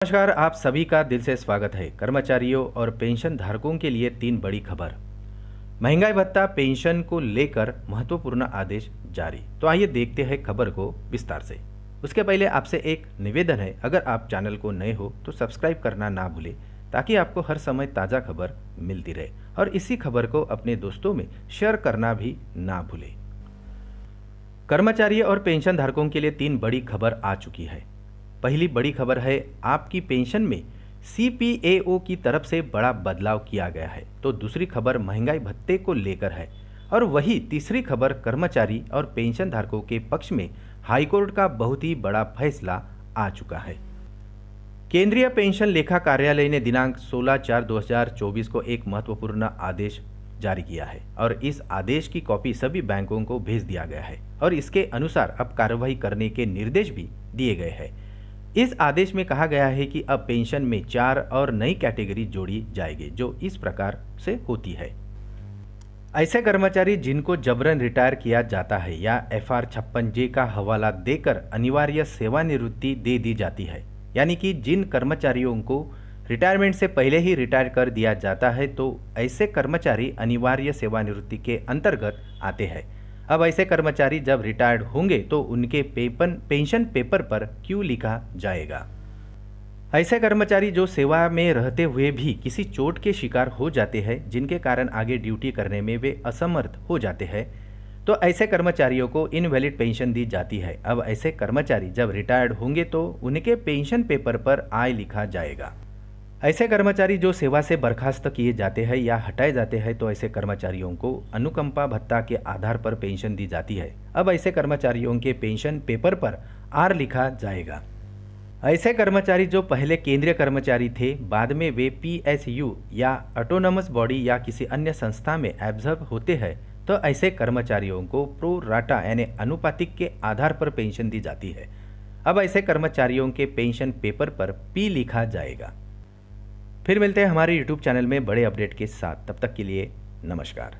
नमस्कार, आप सभी का दिल से स्वागत है। कर्मचारियों और पेंशन धारकों के लिए 3 बड़ी खबर। महंगाई भत्ता पेंशन को लेकर महत्वपूर्ण आदेश जारी। तो आइए देखते हैं खबर को विस्तार से। उसके पहले आपसे एक निवेदन है, अगर आप चैनल को नए हो तो सब्सक्राइब करना ना भूलें ताकि आपको हर समय ताज़ा खबर मिलती रहे, और इसी खबर को अपने दोस्तों में शेयर करना भी ना भूलें। कर्मचारी और पेंशन धारकों के लिए 3 बड़ी खबर आ चुकी है। पहली बड़ी खबर है, आपकी पेंशन में CPAO की तरफ से बड़ा बदलाव किया गया है। तो दूसरी खबर महंगाई भत्ते को लेकर है, और वही तीसरी खबर कर्मचारी और पेंशन धारकों के पक्ष में हाईकोर्ट का बहुत ही बड़ा फैसला आ चुका है। केंद्रीय पेंशन लेखा कार्यालय ने दिनांक 16/4/2024 को एक महत्वपूर्ण आदेश जारी किया है, और इस आदेश की कॉपी सभी बैंकों को भेज दिया गया है, और इसके अनुसार अब कार्रवाई करने के निर्देश भी दिए गए हैं। इस आदेश में कहा गया है कि अब पेंशन में 4 और नई कैटेगरी जोड़ी जाएगी, जो इस प्रकार से होती है। ऐसे कर्मचारी जिनको जबरन रिटायर किया जाता है या FR 56J का हवाला देकर अनिवार्य सेवानिवृत्ति दे दी जाती है, यानी कि जिन कर्मचारियों को रिटायरमेंट से पहले ही रिटायर कर दिया जाता है, तो ऐसे कर्मचारी अनिवार्य सेवानिवृत्ति के अंतर्गत आते हैं। अब ऐसे कर्मचारी जब रिटायर्ड होंगे तो उनके पेंशन पेपर पर क्यों लिखा जाएगा। ऐसे कर्मचारी जो सेवा में रहते हुए भी किसी चोट के शिकार हो जाते हैं, जिनके कारण आगे ड्यूटी करने में वे असमर्थ हो जाते हैं, तो ऐसे कर्मचारियों को इनवैलिड पेंशन दी जाती है। अब ऐसे कर्मचारी जब रिटायर्ड होंगे तो उनके पेंशन पेपर पर आय लिखा जाएगा। ऐसे कर्मचारी जो सेवा से बर्खास्त किए जाते हैं या हटाए जाते हैं, तो ऐसे कर्मचारियों को अनुकंपा भत्ता के आधार पर पेंशन दी जाती है। अब ऐसे कर्मचारियों के पेंशन पेपर पर R लिखा जाएगा। ऐसे कर्मचारी जो पहले केंद्रीय कर्मचारी थे, बाद में वे PSU या ऑटोनमस बॉडी या किसी अन्य संस्था में एब्जॉर्ब होते हैं, तो ऐसे कर्मचारियों को प्रो राटा यानी अनुपातिक के आधार पर पेंशन दी जाती है। अब ऐसे कर्मचारियों के पेंशन पेपर पर P लिखा जाएगा। फिर मिलते हैं हमारे YouTube चैनल में बड़े अपडेट के साथ। तब तक के लिए नमस्कार।